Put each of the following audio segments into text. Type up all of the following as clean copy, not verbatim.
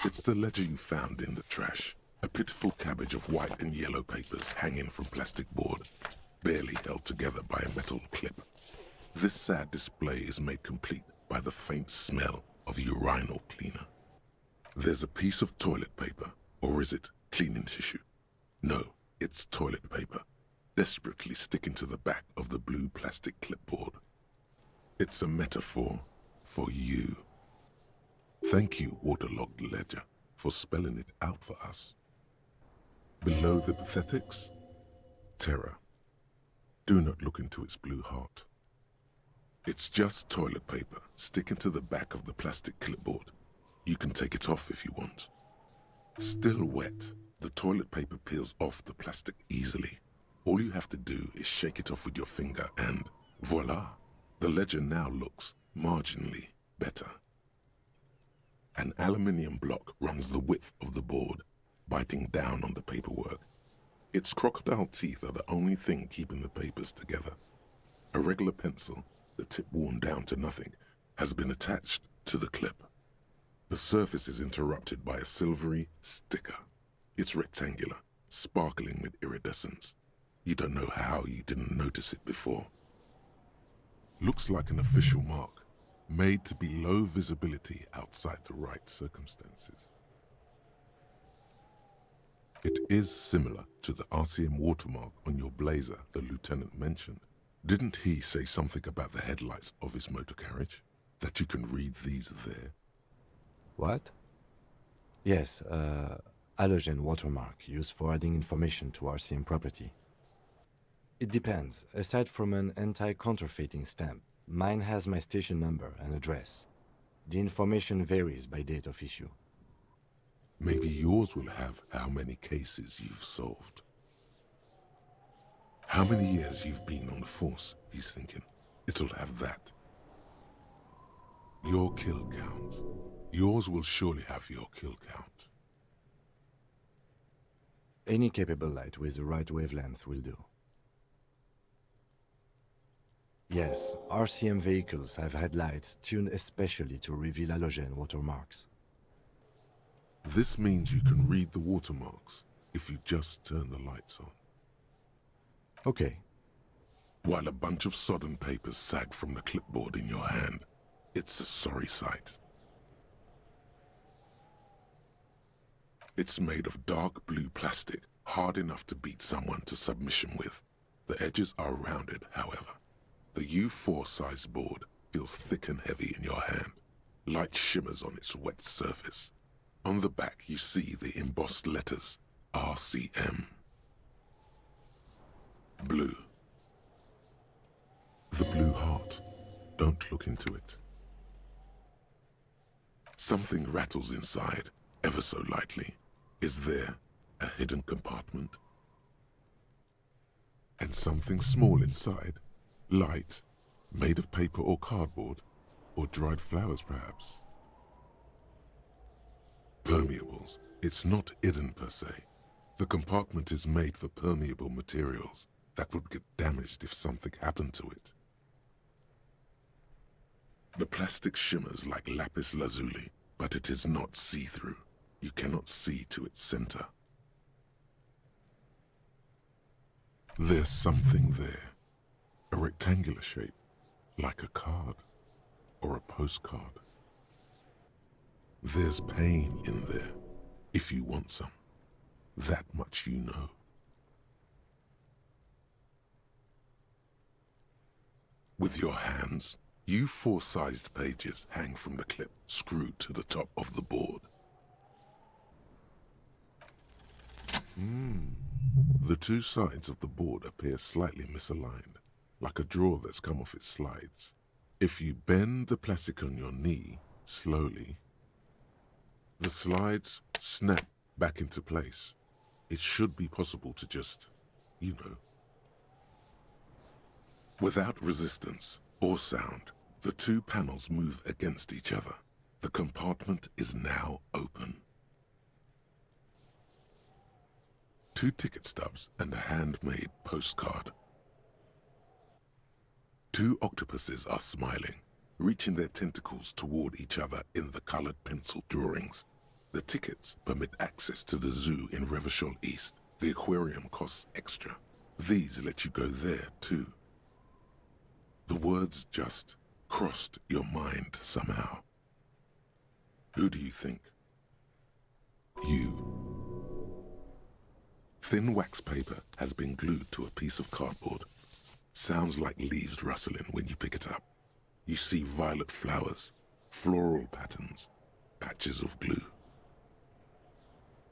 It's the ledger you found in the trash. A pitiful cabbage of white and yellow papers hanging from plastic board, barely held together by a metal clip. This sad display is made complete by the faint smell of urinal cleaner. There's a piece of toilet paper, or is it cleaning tissue? No, it's toilet paper, desperately sticking to the back of the blue plastic clipboard. It's a metaphor for you. Thank you, waterlogged ledger, for spelling it out for us. Below the pathetics, terror. Do not look into its blue heart. It's just toilet paper sticking to the back of the plastic clipboard. You can take it off if you want. Still wet, the toilet paper peels off the plastic easily. All you have to do is shake it off with your finger and voila! The ledger now looks marginally better. An aluminium block runs the width of the board, biting down on the paperwork. Its crocodile teeth are the only thing keeping the papers together. A regular pencil, the tip worn down to nothing, has been attached to the clip. The surface is interrupted by a silvery sticker. It's rectangular, sparkling with iridescence. You don't know how you didn't notice it before. Looks like an official mark, made to be low visibility outside the right circumstances. It is similar to the RCM watermark on your blazer the lieutenant mentioned. Didn't he say something about the headlights of his motor carriage? That you can read these there? What? Yes, halogen watermark used for adding information to RCM property. It depends. Aside from an anti-counterfeiting stamp, mine has my station number and address. The information varies by date of issue. Maybe yours will have how many cases you've solved. How many years you've been on the force, he's thinking. It'll have that. Your kill count. Yours will surely have your kill count. Any capable light with the right wavelength will do. Yes, RCM vehicles have headlights tuned especially to reveal halogen watermarks. This means you can read the watermarks if you just turn the lights on. Okay. While a bunch of sodden papers sag from the clipboard in your hand, it's a sorry sight. It's made of dark blue plastic, hard enough to beat someone to submission with. The edges are rounded, however. The U4 size board feels thick and heavy in your hand. Light shimmers on its wet surface. On the back you see the embossed letters, RCM. Blue. The blue heart. Don't look into it. Something rattles inside, ever so lightly. Is there a hidden compartment? And something small inside, light, made of paper or cardboard, or dried flowers perhaps. Permeables. It's not hidden per se. The compartment is made for permeable materials that would get damaged if something happened to it. The plastic shimmers like lapis lazuli, but it is not see-through. You cannot see to its center. There's something there. A rectangular shape, like a card or a postcard. There's pain in there, if you want some. That much you know. With your hands, U4-sized pages hang from the clip screwed to the top of the board. The two sides of the board appear slightly misaligned, like a drawer that's come off its slides. If you bend the plastic on your knee slowly, the slides snap back into place. It should be possible to just, you know. Without resistance or sound, the two panels move against each other. The compartment is now open. Two ticket stubs and a handmade postcard. Two octopuses are smiling, reaching their tentacles toward each other in the colored pencil drawings. The tickets permit access to the zoo in Revachol East. The aquarium costs extra. These let you go there too. The words just crossed your mind somehow. Who do you think? You. Thin wax paper has been glued to a piece of cardboard. Sounds like leaves rustling when you pick it up. You see violet flowers, floral patterns, patches of glue.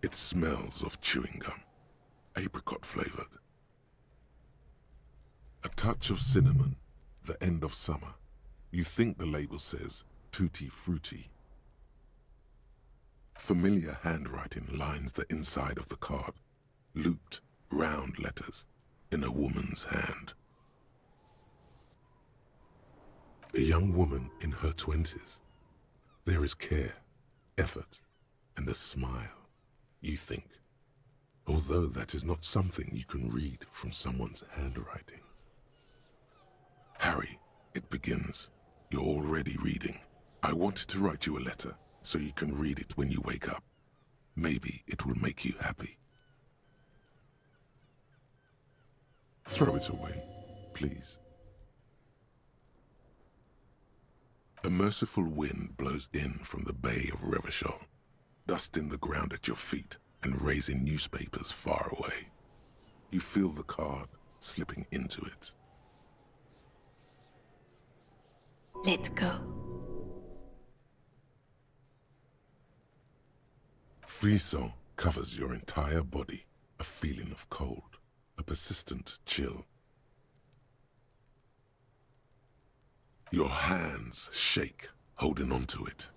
It smells of chewing gum, apricot flavored. A touch of cinnamon, the end of summer. You think the label says tutti frutti. Familiar handwriting lines the inside of the card, looped, round letters in a woman's hand. A young woman in her 20s. There is care, effort, and a smile, you think, although that is not something you can read from someone's handwriting. Harry, it begins. You're already reading. I wanted to write you a letter so you can read it when you wake up. Maybe it will make you happy. Throw it away, please. A merciful wind blows in from the bay of Revachol, dusting the ground at your feet and raising newspapers far away. You feel the card slipping into it. Let go. Frisson covers your entire body, a feeling of cold, a persistent chill. Your hands shake, holding onto it.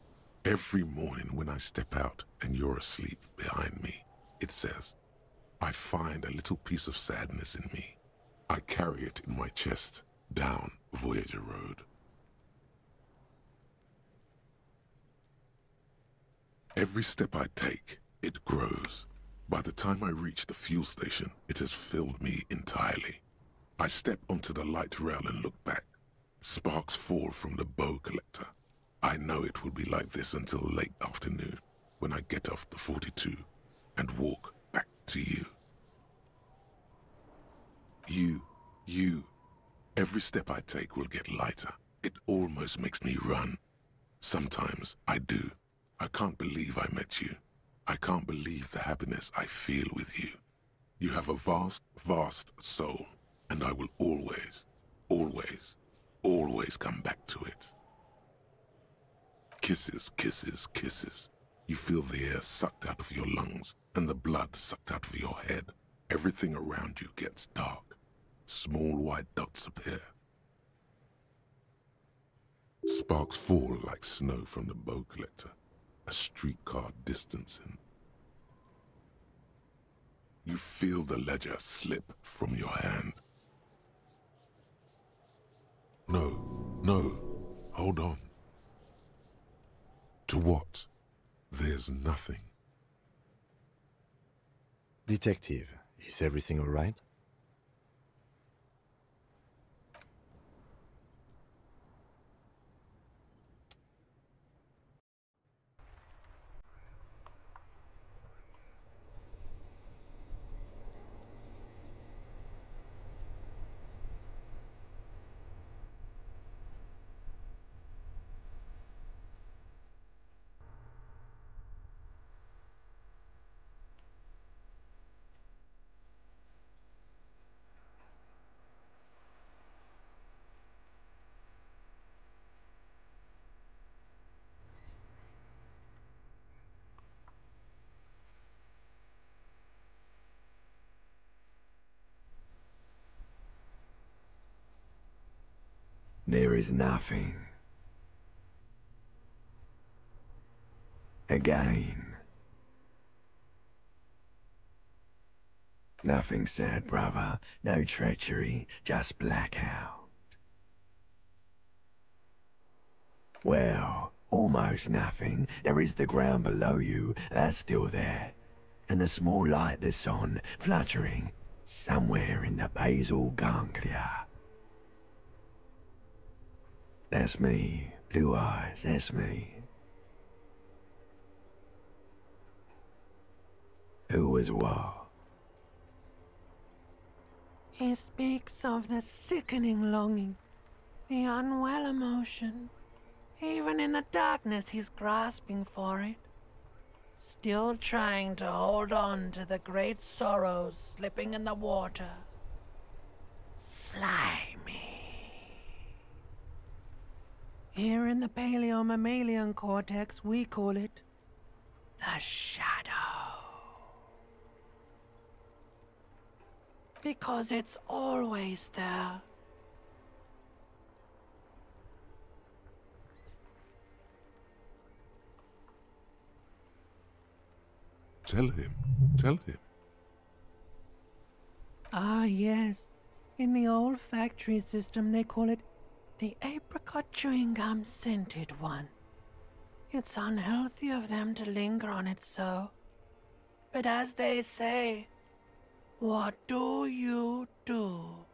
Every morning when I step out and you're asleep behind me, it says, I find a little piece of sadness in me. I carry it in my chest, down Voyager Road. Every step I take, it grows. By the time I reach the fuel station, it has filled me entirely. I step onto the light rail and look back. Sparks fall from the bow collector. I know it will be like this until late afternoon, when I get off the 42 and walk back to you. You. Every step I take will get lighter. It almost makes me run. Sometimes I do. I can't believe I met you. I can't believe the happiness I feel with you. You have a vast, vast soul, and I will always, always, always come back to it. Kisses, kisses, kisses. You feel the air sucked out of your lungs and the blood sucked out of your head. Everything around you gets dark. Small white dots appear. Sparks fall like snow from the bow collector. A streetcar distancing. You feel the ledger slip from your hand. No, hold on. To what? There's nothing. Detective, is everything all right? There is nothing. Again. Nothing sad, brother. No treachery, just blackout. Well, almost nothing. There is the ground below you, that's still there. And the small light that's on, fluttering, somewhere in the basal ganglia. That's me. Blue eyes, that's me. as what? He speaks of the sickening longing, the unwell emotion. Even in the darkness, he's grasping for it. Still trying to hold on to the great sorrows slipping in the water. Slimy. Here in the paleo-mammalian cortex, we call it the shadow. Because it's always there. Tell him. Tell him. Ah, yes. In the olfactory system, they call it the apricot chewing gum scented one. It's unhealthy of them to linger on it so. But as they say, what do you do?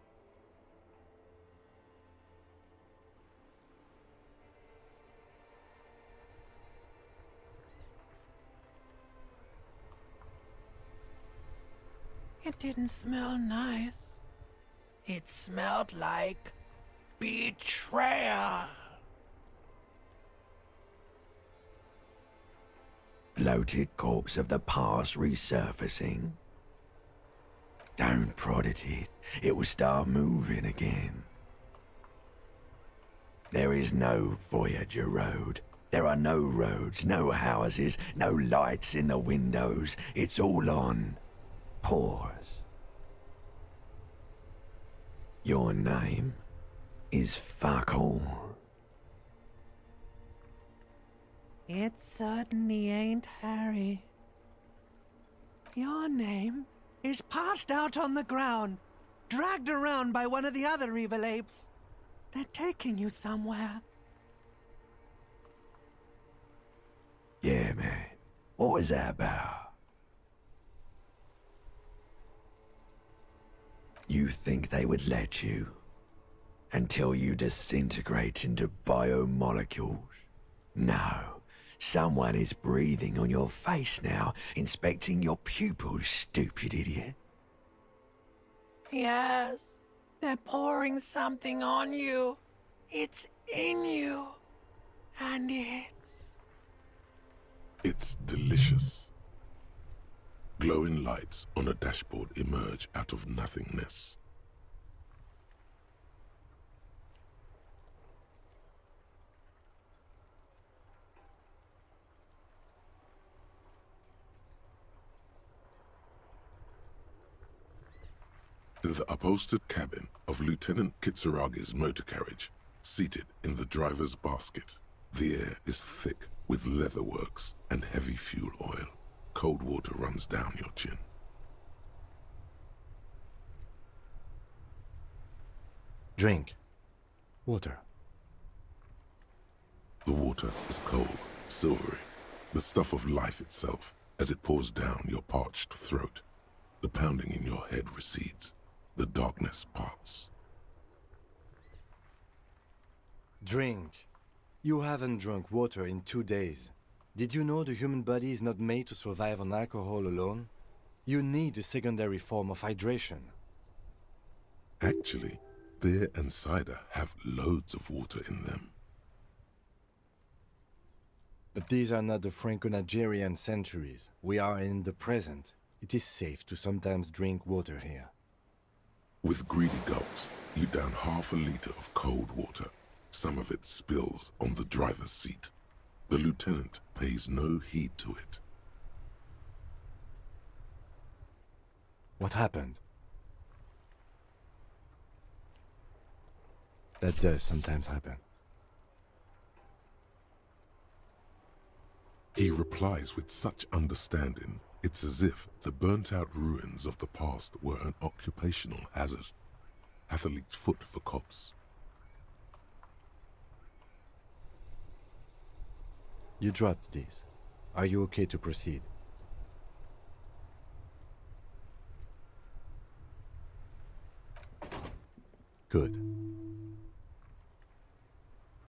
It didn't smell nice. It smelled like betrayal. Bloated corpse of the past resurfacing. Don't prod at it. It will start moving again. There is no Voyager Road. There are no roads, no houses, no lights in the windows. It's all on pause. Your name is fuck all. It certainly ain't Harry. Your name is passed out on the ground, dragged around by one of the other evil apes. They're taking you somewhere. Yeah, man. What was that about? You think they would let you? Until you disintegrate into biomolecules? No. Someone is breathing on your face now, inspecting your pupils, stupid idiot. Yes, they're pouring something on you. It's in you. And It's delicious. Glowing lights on a dashboard emerge out of nothingness. In the upholstered cabin of Lieutenant Kitsuragi's motor carriage, seated in the driver's basket, the air is thick with leatherworks and heavy fuel oil. Cold water runs down your chin. Drink. Water. The water is cold, silvery, the stuff of life itself, as it pours down your parched throat. The pounding in your head recedes. The darkness parts. Drink. You haven't drunk water in 2 days. Did you know the human body is not made to survive on alcohol alone? You need a secondary form of hydration. Actually, beer and cider have loads of water in them. But these are not the Franco-Nigerian centuries. We are in the present. It is safe to sometimes drink water here. With greedy gulps, you down half a liter of cold water. Some of it spills on the driver's seat. The lieutenant pays no heed to it. What happened? That does sometimes happen. He replies with such understanding, it's as if the burnt-out ruins of the past were an occupational hazard. Athlete's foot for cops. You dropped these. Are you okay to proceed? Good.